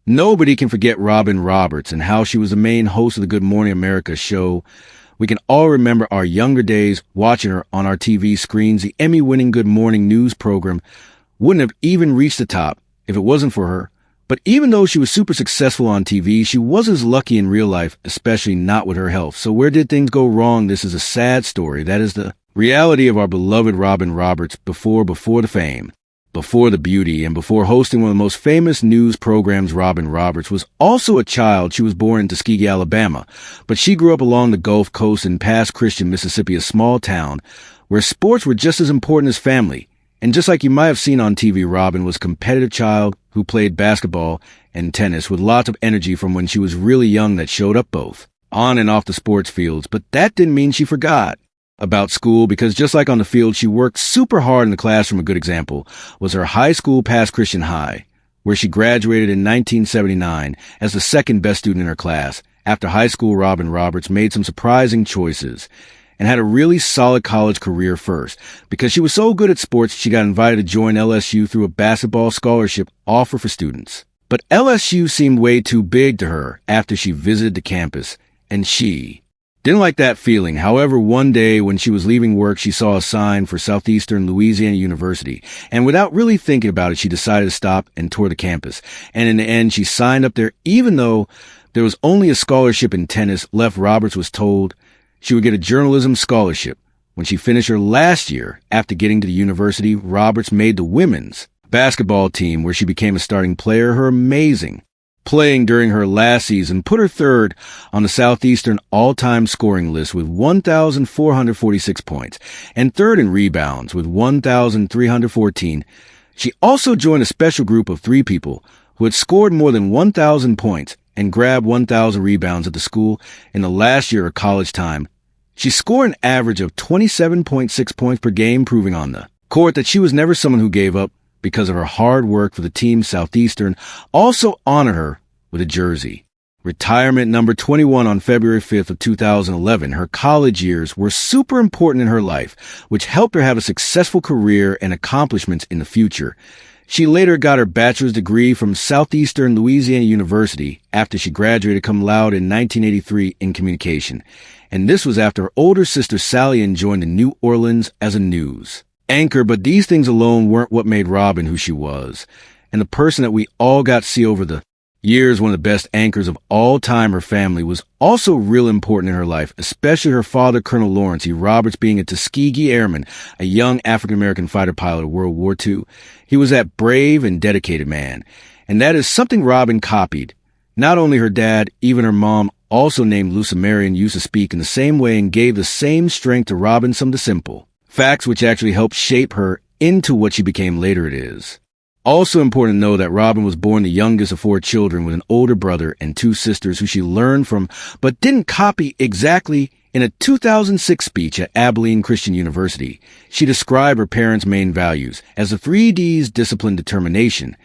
Nobody can forget Robin Roberts and how she was the main host of the Good Morning America show. We can all remember our younger days watching her on our TV screens. The Emmy-winning Good Morning News program wouldn't have even reached the top if it wasn't for her. But even though she was super successful on TV, she wasn't as lucky in real life, especially not with her health. So where did things go wrong? This is a sad story. That is the reality of our beloved Robin Roberts before the fame, before the beauty, and before hosting one of the most famous news programs. Robin Roberts was also a child. She was born in Tuskegee, Alabama, but she grew up along the Gulf Coast in Pass Christian, Mississippi, a small town where sports were just as important as family. And just like you might have seen on TV, Robin was a competitive child who played basketball and tennis with lots of energy from when she was really young that showed up both on and off the sports fields. But that didn't mean she forgot about school, because just like on the field, she worked super hard in the classroom. A good example was her high school, Pass Christian High, where she graduated in 1979 as the second best student in her class. After high school, Robin Roberts made some surprising choices and had a really solid college career first. Because she was so good at sports, she got invited to join LSU through a basketball scholarship offer for students. But LSU seemed way too big to her after she visited the campus, and she didn't like that feeling. However, one day when she was leaving work, she saw a sign for Southeastern Louisiana University, and without really thinking about it, she decided to stop and tour the campus. And in the end, she signed up there, even though there was only a scholarship in tennis left. Roberts was told she would get a journalism scholarship. When she finished her last year after getting to the university, Roberts made the women's basketball team, where she became a starting player. Her amazing playing during her last season put her third on the Southeastern all-time scoring list with 1,446 points, and third in rebounds with 1,314. She also joined a special group of 3 people who had scored more than 1,000 points and grabbed 1,000 rebounds at the school in the last year of college time. She scored an average of 27.6 points per game, proving on the court that she was never someone who gave up because of her hard work for the team. Southeastern also honored her with a jersey. Retirement number 21 on February 5th of 2011. Her college years were super important in her life, which helped her have a successful career and accomplishments in the future. She later got her bachelor's degree from Southeastern Louisiana University after she graduated cum laude in 1983 in communication. And this was after her older sister Sally Ann joined in New Orleans as a news anchor. But these things alone weren't what made Robin who she was, and the person that we all got to see over the years, one of the best anchors of all time. Her family was also real important in her life, especially her father, Colonel Lawrence E. Roberts, being a Tuskegee Airman, a young African-American fighter pilot of World War II. He was that brave and dedicated man, and that is something Robin copied. Not only her dad, even her mom, also named Lucy Marion, used to speak in the same way and gave the same strength to Robin. Some of the simple facts which actually helped shape her into what she became later. It is also important to know that Robin was born the youngest of 4 children with an older brother and 2 sisters who she learned from but didn't copy exactly. In a 2006 speech at Abilene Christian University, she described her parents' main values as the 3 Ds: discipline, determination,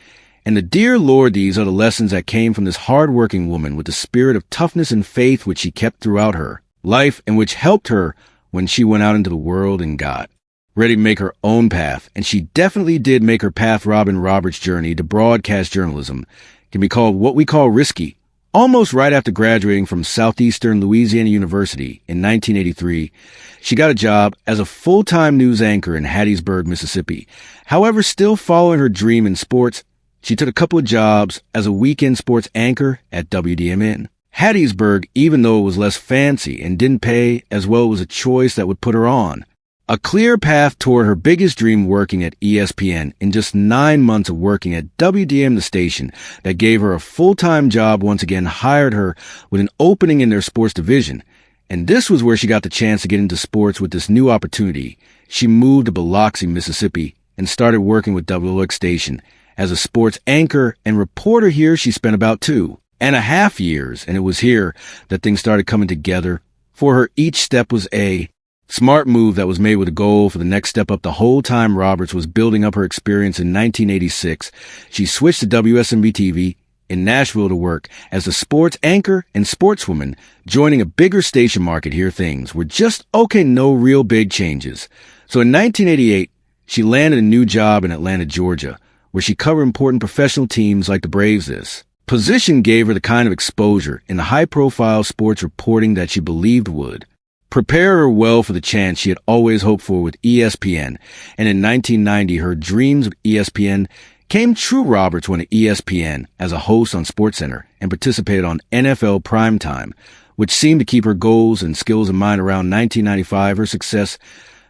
and the dear Lord. These are the lessons that came from this hard-working woman with the spirit of toughness and faith which she kept throughout her life, and which helped her when she went out into the world and got ready to make her own path. And she definitely did make her path. Robin Roberts' journey to broadcast journalism can be called what we call risky. Almost right after graduating from Southeastern Louisiana University in 1983, she got a job as a full-time news anchor in Hattiesburg, Mississippi. However, still following her dream in sports, she took a couple of jobs as a weekend sports anchor at WDMN. Hattiesburg, even though it was less fancy and didn't pay as well, was a choice that would put her on a clear path toward her biggest dream, working at ESPN. In just 9 months of working at WDM, the station that gave her a full-time job once again hired her with an opening in their sports division. And this was where she got the chance to get into sports with this new opportunity. She moved to Biloxi, Mississippi, and started working with WLX station as a sports anchor and reporter. Here she spent about 2.5 years, and it was here that things started coming together for her. Each step was a smart move that was made with a goal for the next step up. The whole time Roberts was building up her experience. In 1986, she switched to WSMV-TV in Nashville to work as a sports anchor and sportswoman, joining a bigger station market. Here things were just okay, no real big changes. So in 1988, she landed a new job in Atlanta, Georgia, where she covered important professional teams like the Braves. This Position gave her the kind of exposure in the high-profile sports reporting that she believed would prepare her well for the chance she had always hoped for with ESPN, and in 1990 her dreams of ESPN came true. Roberts went to ESPN as a host on SportsCenter and participated on NFL Primetime, which seemed to keep her goals and skills in mind. Around 1995, her success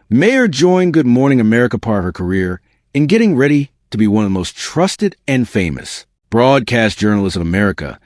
made her join Good Morning America part of her career in getting ready to be one of the most trusted and famous broadcast journalists of America.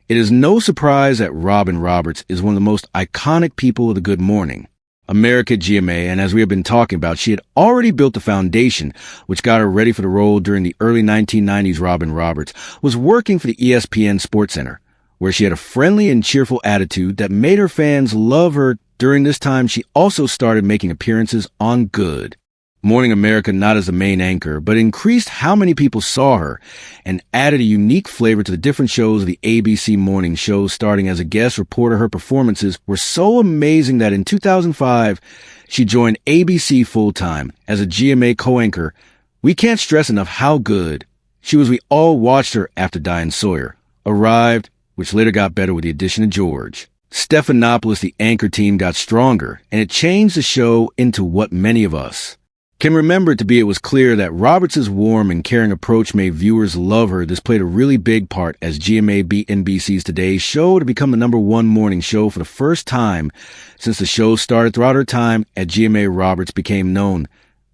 It is no surprise that Robin Roberts is one of the most iconic people of the Good Morning America GMA, and as we have been talking about, she had already built the foundation which got her ready for the role during the early 1990s. Robin Roberts was working for the ESPN SportsCenter, where she had a friendly and cheerful attitude that made her fans love her. During this time, she also started making appearances on Good Morning America, not as the main anchor, but increased how many people saw her and added a unique flavor to the different shows of the ABC morning shows. Starting as a guest reporter, her performances were so amazing that in 2005, she joined ABC full-time as a GMA co-anchor. We can't stress enough how good she was. We all watched her after Diane Sawyer arrived, which later got better with the addition of George Stephanopoulos. The anchor team got stronger, and it changed the show into what many of us can remember it to be. It was clear that Roberts' warm and caring approach made viewers love her. This played a really big part as GMA beat NBC's Today Show to become the #1 morning show for the first time since the show started. Throughout her time at GMA, Roberts became known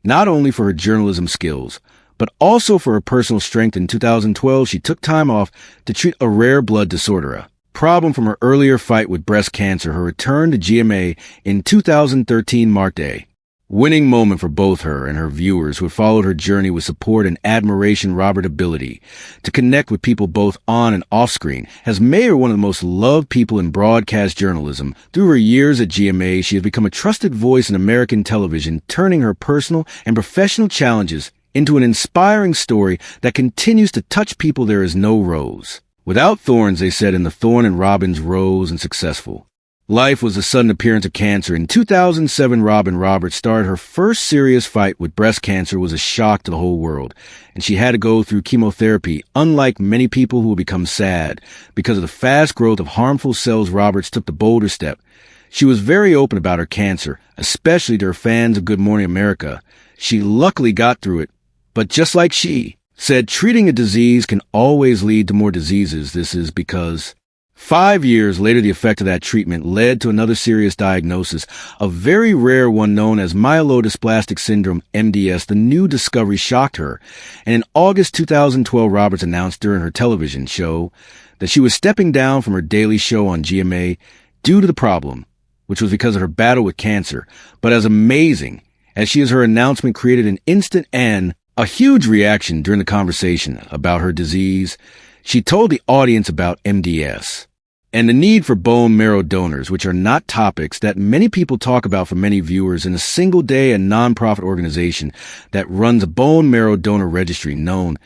not only for her journalism skills, but also for her personal strength. In 2012, she took time off to treat a rare blood disorder, a problem from her earlier fight with breast cancer. Her return to GMA in 2013 marked a winning moment for both her and her viewers who had followed her journey with support and admiration. Roberts' ability to connect with people both on and off screen has made her one of the most loved people in broadcast journalism. Through her years at GMA, she has become a trusted voice in American television, turning her personal and professional challenges into an inspiring story that continues to touch people. There is no rose without thorns, they said in The Thorn, and Robin's rose and successful life was the sudden appearance of cancer. In 2007, Robin Roberts started her first serious fight with breast cancer. Was a shock to the whole world, and she had to go through chemotherapy. Unlike many people who will become sad because of the fast growth of harmful cells, Roberts took the bolder step. She was very open about her cancer, especially to her fans of Good Morning America. She luckily got through it, but just like she said, treating a disease can always lead to more diseases. This is because 5 years later, the effect of that treatment led to another serious diagnosis, a very rare one known as myelodysplastic syndrome, MDS. The new discovery shocked her, and in August 2012, Roberts announced during her television show that she was stepping down from her daily show on GMA due to the problem, which was because of her battle with cancer. But as amazing as she is, her announcement created an instant and a huge reaction during the conversation about her disease. She told the audience about MDS and the need for bone marrow donors, which are not topics that many people talk about. For many viewers, in a single day, a nonprofit organization that runs a bone marrow donor registry known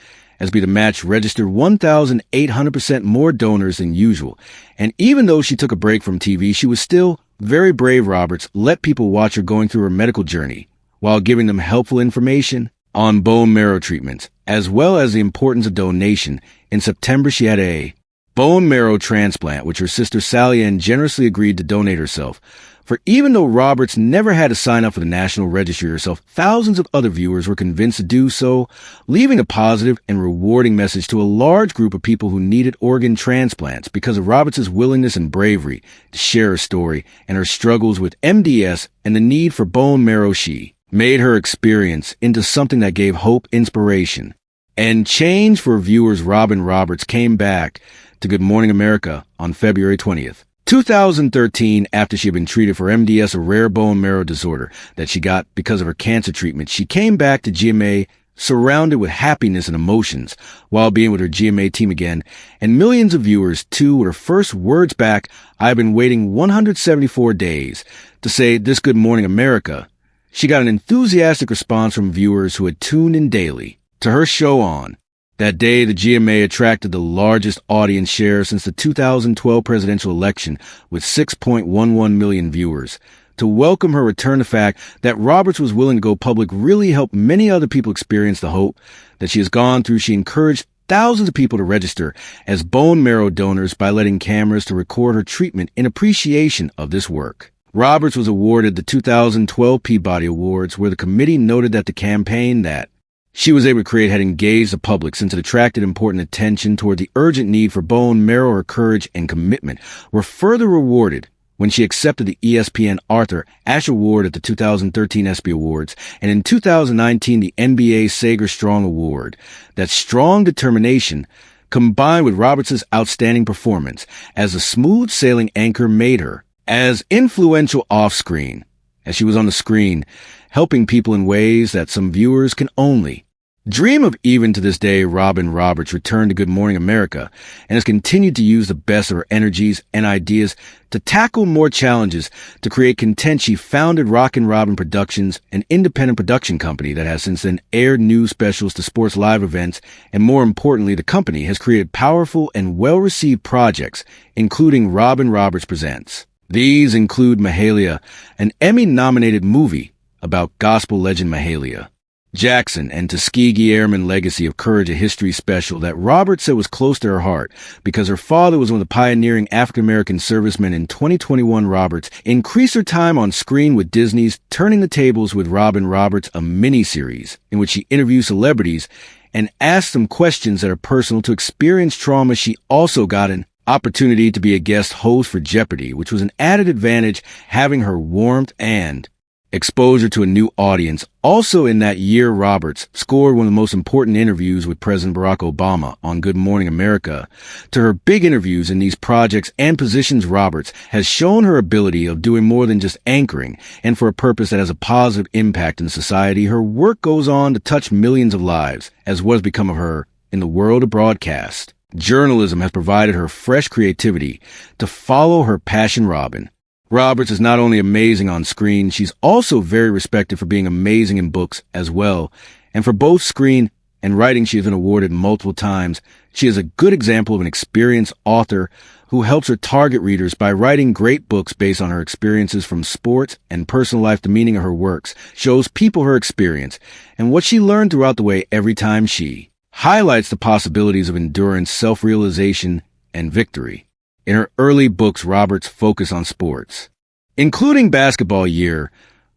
as Be the Match registered 1,800% more donors than usual. And even though she took a break from TV, she was still very brave. Roberts let people watch her going through her medical journey while giving them helpful information on bone marrow treatments, as well as the importance of donation. In September, she had a bone marrow transplant, which her sister Sally Ann generously agreed to donate herself. For even though Roberts never had to sign up for the National Registry herself, thousands of other viewers were convinced to do so, leaving a positive and rewarding message to a large group of people who needed organ transplants. Because of Roberts' willingness and bravery to share her story and her struggles with MDS and the need for bone marrow, she made her experience into something that gave hope, inspiration, and change for viewers. Robin Roberts came back to Good Morning America on February 20th, 2013, after she had been treated for MDS, a rare bone marrow disorder that she got because of her cancer treatment. She came back to GMA surrounded with happiness and emotions while being with her GMA team again, and millions of viewers too. With her first words back, "I've been waiting 174 days to say this Good Morning America." She got an enthusiastic response from viewers who had tuned in daily to her show. On that day, the GMA attracted the largest audience share since the 2012 presidential election, with 6.11 million viewers. To welcome her return, the fact that Roberts was willing to go public really helped many other people experience the hope that she has gone through. She encouraged thousands of people to register as bone marrow donors by letting cameras to record her treatment in appreciation of this work. Roberts was awarded the 2012 Peabody Awards, where the committee noted that the campaign that she was able to create had engaged the public since it attracted important attention toward the urgent need for bone marrow. Her courage and commitment were further rewarded when she accepted the ESPN Arthur Ashe Award at the 2013 ESPY Awards, and in 2019 the NBA Sager Strong Award. That strong determination, combined with Roberts' outstanding performance as a smooth-sailing anchor, made her as influential off-screen as she was on the screen, helping people in ways that some viewers can only dream of. Even to this day, Robin Roberts returned to Good Morning America and has continued to use the best of her energies and ideas to tackle more challenges to create content. She founded Rockin' Robin Productions, an independent production company that has since then aired news specials to sports live events, and more importantly, the company has created powerful and well-received projects, including Robin Roberts Presents. These include Mahalia, an Emmy-nominated movie about gospel legend Mahalia Jackson, and Tuskegee Airmen Legacy of Courage, a history special that Roberts said was close to her heart because her father was one of the pioneering African-American servicemen. In 2021, Roberts increased her time on screen with Disney's Turning the Tables with Robin Roberts, a mini-series in which she interviews celebrities and asks them questions that are personal to experience trauma. She also got an opportunity to be a guest host for Jeopardy, which was an added advantage, having her warmth and exposure to a new audience. Also in that year, Roberts scored one of the most important interviews with President Barack Obama on Good Morning America. To her big interviews in these projects and positions, Roberts has shown her ability of doing more than just anchoring, and for a purpose that has a positive impact in society. Her work goes on to touch millions of lives, as what has become of her in the world of broadcast. Journalism has provided her fresh creativity to follow her passion. Robin Roberts is not only amazing on screen, she's also very respected for being amazing in books as well. And for both screen and writing, she has been awarded multiple times. She is a good example of an experienced author who helps her target readers by writing great books based on her experiences from sports and personal life. The meaning of her works shows people her experience and what she learned throughout the way. Every time she highlights the possibilities of endurance, self-realization, and victory. In her early books, Roberts focused on sports, including Basketball Year,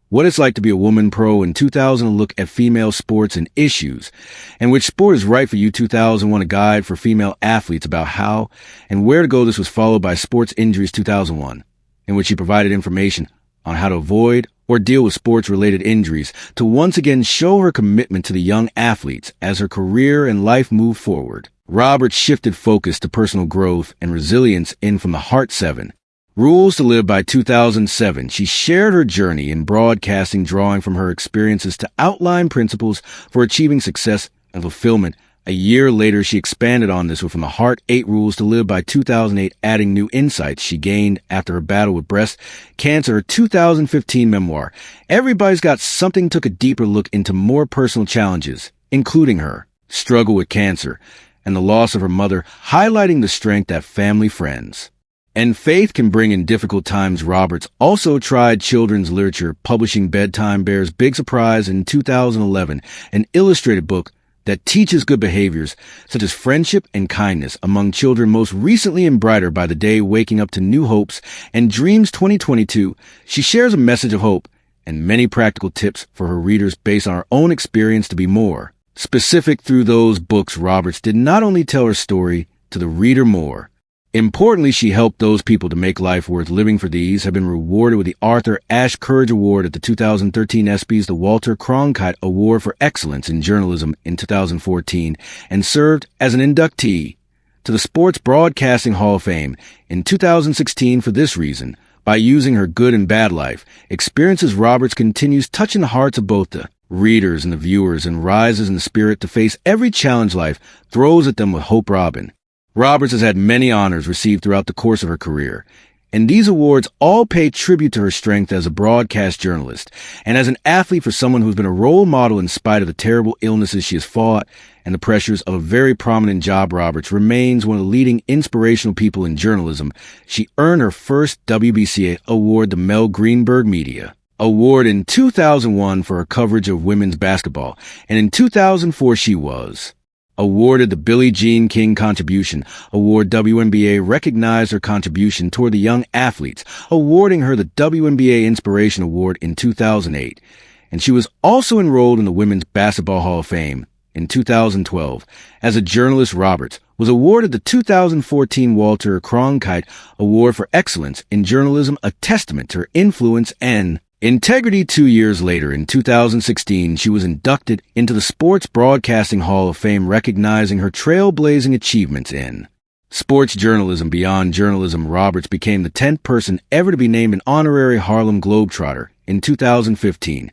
What It's Like to Be a Woman Pro, in 2000, a look at female sports and issues, and Which Sport is Right for You, 2001, a guide for female athletes about how and where to go. This was followed by Sports Injuries, 2001, in which she provided information on how to avoid or deal with sports-related injuries, to once again show her commitment to the young athletes as her career and life moved forward. Roberts shifted focus to personal growth and resilience in From the Heart 7 Rules to Live by 2007. She shared her journey in broadcasting, drawing from her experiences to outline principles for achieving success and fulfillment. A year later, she expanded on this with From the Heart 8 Rules to Live by 2008, adding new insights she gained after her battle with breast cancer. Her 2015 memoir, Everybody's Got Something, took a deeper look into more personal challenges, including her struggle with cancer and the loss of her mother, highlighting the strength that family, friends, and faith can bring in difficult times. Roberts also tried children's literature, publishing Bedtime Bears Big Surprise in 2011, an illustrated book that teaches good behaviors such as friendship and kindness among children, most recently in Brighter by the Day, Waking Up to New Hopes and Dreams 2022. She shares a message of hope and many practical tips for her readers based on her own experience to be more specific. Through those books, Roberts did not only tell her story to the reader more importantly, she helped those people to make life worth living. For these have been rewarded with the Arthur Ashe Courage Award at the 2013 ESPYs, the Walter Cronkite Award for Excellence in Journalism in 2014, and served as an inductee to the Sports Broadcasting Hall of Fame in 2016. For this reason, by using her good and bad life experiences, Roberts continues touching the hearts of both the readers and the viewers, and rises in the spirit to face every challenge life throws at them with hope. Robin Roberts has had many honors received throughout the course of her career, and these awards all pay tribute to her strength as a broadcast journalist and as an athlete. For someone who's been a role model in spite of the terrible illnesses she has fought and the pressures of a very prominent job, Roberts remains one of the leading inspirational people in journalism. She earned her first WBCA award, the Mel Greenberg Media Award, in 2001 for her coverage of women's basketball, and in 2004 she was awarded the Billie Jean King Contribution Award. WNBA recognized her contribution toward the young athletes, awarding her the WNBA Inspiration Award in 2008. And she was also enrolled in the Women's Basketball Hall of Fame in 2012. As a journalist, Roberts was awarded the 2014 Walter Cronkite Award for Excellence in Journalism, a testament to her influence and integrity. 2 years later, in 2016, she was inducted into the Sports Broadcasting Hall of Fame, recognizing her trailblazing achievements in sports journalism. Beyond journalism, Roberts became the 10th person ever to be named an honorary Harlem Globetrotter in 2015.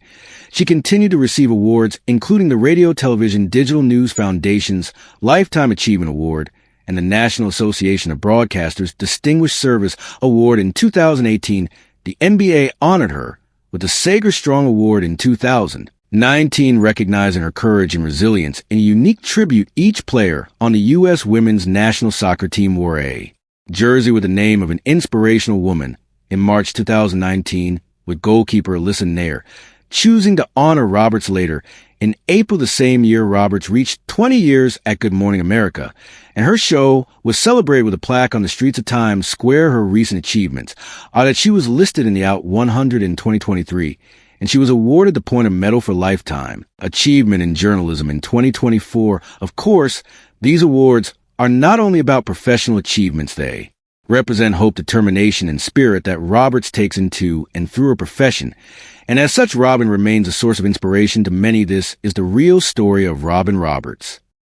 She continued to receive awards, including the Radio Television Digital News Foundation's Lifetime Achievement Award and the National Association of Broadcasters Distinguished Service Award in 2018. The NBA honored her with the Sager Strong Award in 2019, recognizing her courage and resilience. In a unique tribute, each player on the U.S. women's national soccer team wore a jersey with the name of an inspirational woman. In March 2019, with goalkeeper Alyssa Nair choosing to honor Roberts later. In April the same year, Roberts reached 20 years at Good Morning America, and her show was celebrated with a plaque on the streets of Times Square. Her recent achievements are that she was listed in the Out 100 in 2023, and she was awarded the Pointer Medal for Lifetime Achievement in Journalism in 2024. Of course, these awards are not only about professional achievements, they represent hope, determination, and spirit that Roberts takes into and through her profession. And as such, Robin remains a source of inspiration to many. This is the real story of Robin Roberts.